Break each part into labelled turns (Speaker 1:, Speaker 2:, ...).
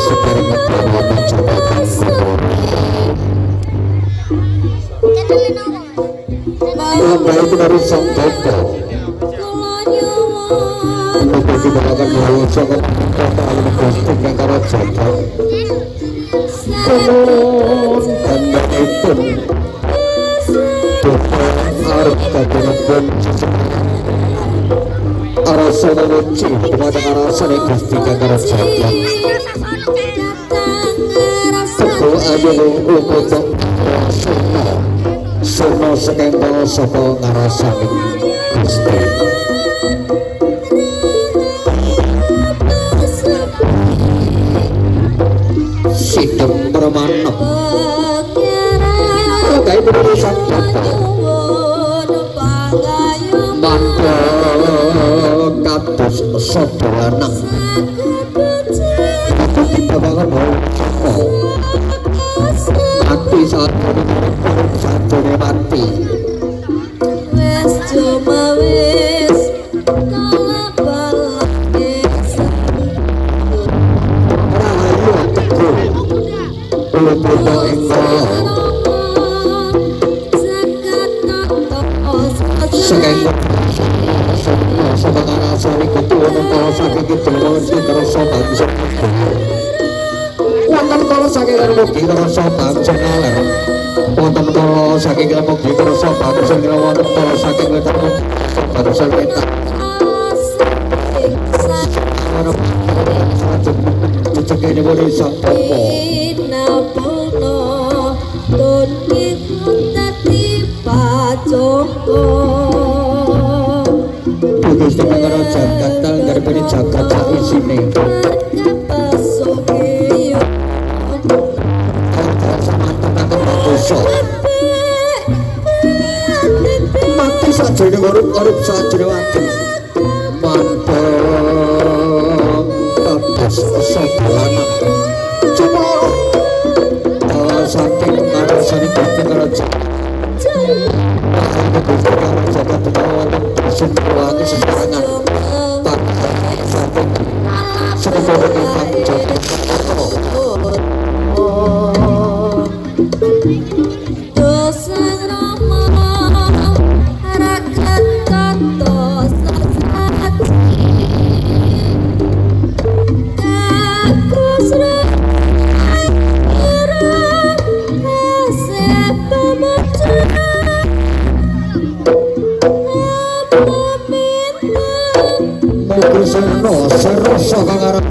Speaker 1: sekarang ngebawa cobakan Lambai itu dari sang Joko Untuk dibawakan bahwa sangat kota alam kustik yang karena jaga Kulon tanda itu Joko arep kadangan pun Arasana wuci kepada arasana kustik yang karena jaga Teguh aja lu untuk Surno Surno sekembal sopo ngarasani Gusti Sidem bermanap Kagai berurusan kata Mangko kados sopo lanang Aku kita banget mati saat mati wes cuma wes kalau balik rahayu teguh ulu bodoh engkau sekengkut sebagai asari ketua nempel sakit gitu mesti terus sobat wonten kala saking mugi rasa bangsa ngaler wonten kala saking mugi rasa bangsa ngaler wonten kala saking bangsa kita dicekene boleh sampepo napono doni dadi pacoko Gusti Negara jagat garpane jagat sak isine mati sajane urip sajane mati mantap kados sebalana coba saking ngarasane Gusti Raja Gusti Raja ketawan sembuhane sesarengan tak saking semoga kita Serasa kangarap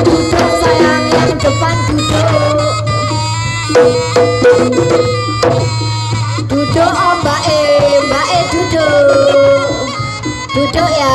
Speaker 2: Duduk sayang yang depan duduk. Duduk oh mbak e duduk. Duduk ya.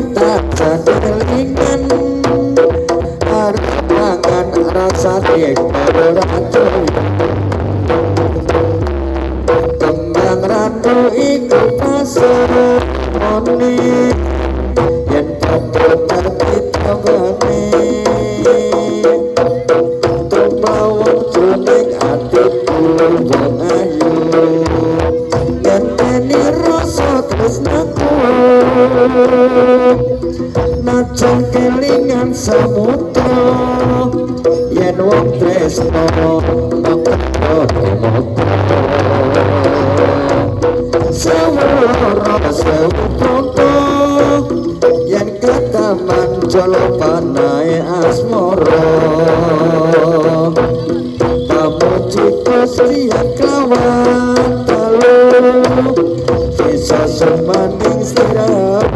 Speaker 1: kita kelingan Arpangan rasa dik Ratu Kembang ratu iku pasar Moni Yen popo terkita bani Tumbawang juning ati wong ayu Ngenteni rasa tresnaku Najan kelingan samudra Yen wong tresno Sewara sewu tonto Yen kata manjolo panai asmoro Pamuji kosian kelawan talu Bisa semaning stirap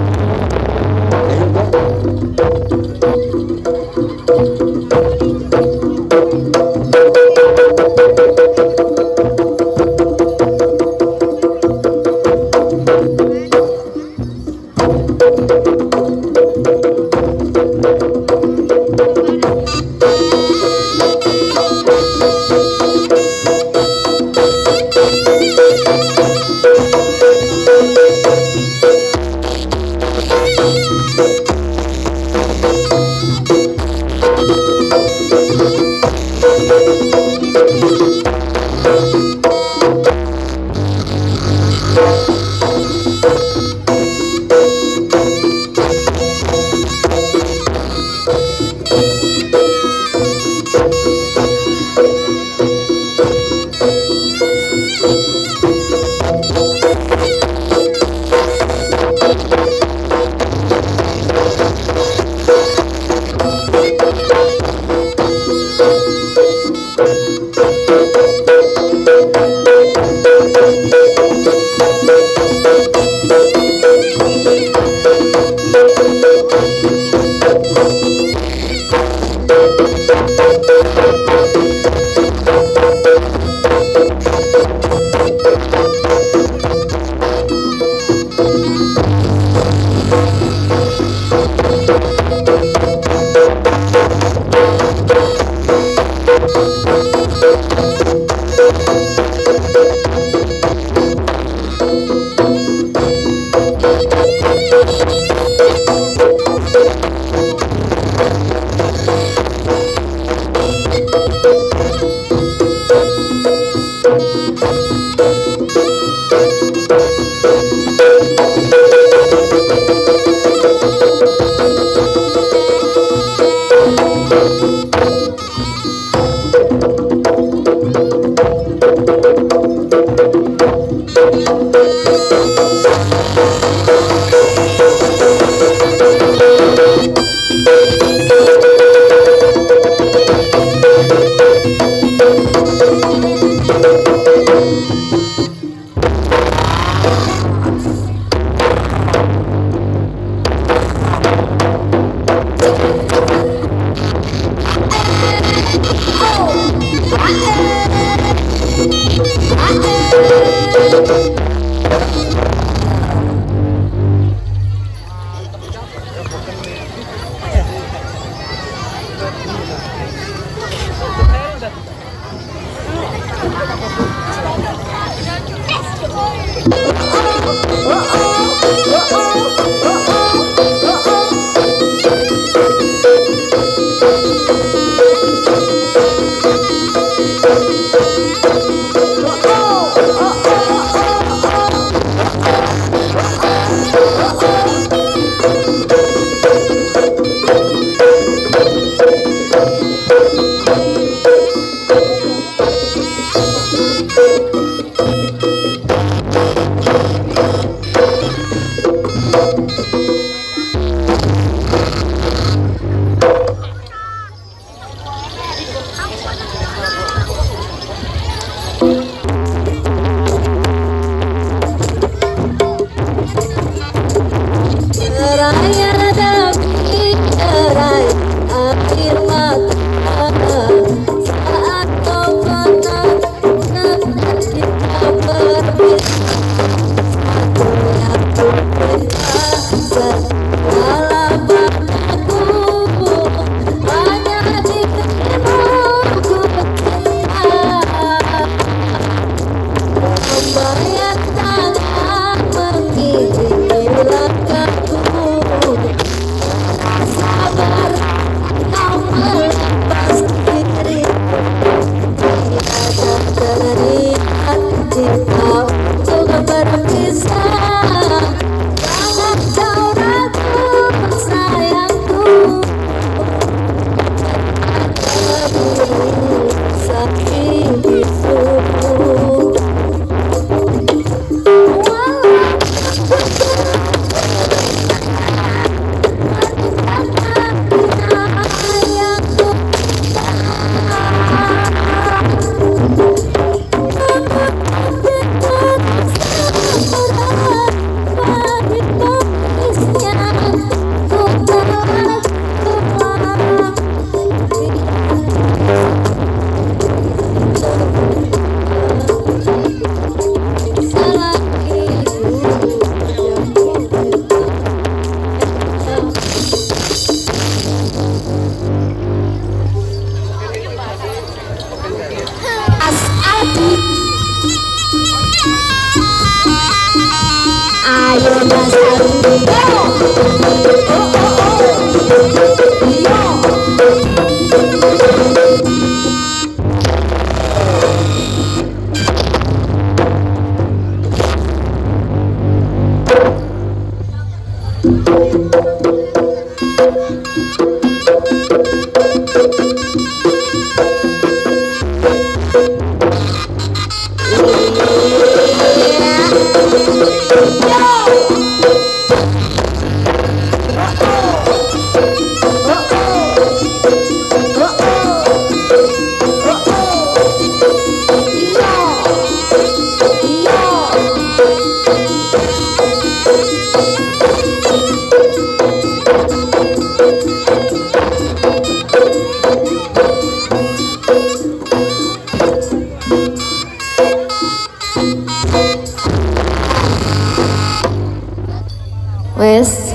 Speaker 2: Wes,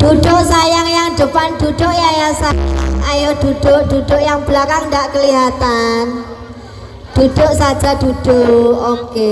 Speaker 2: duduk sayang, yang depan duduk ya sayang. Ayo duduk yang belakang nggak kelihatan. Duduk saja, duduk. Oke.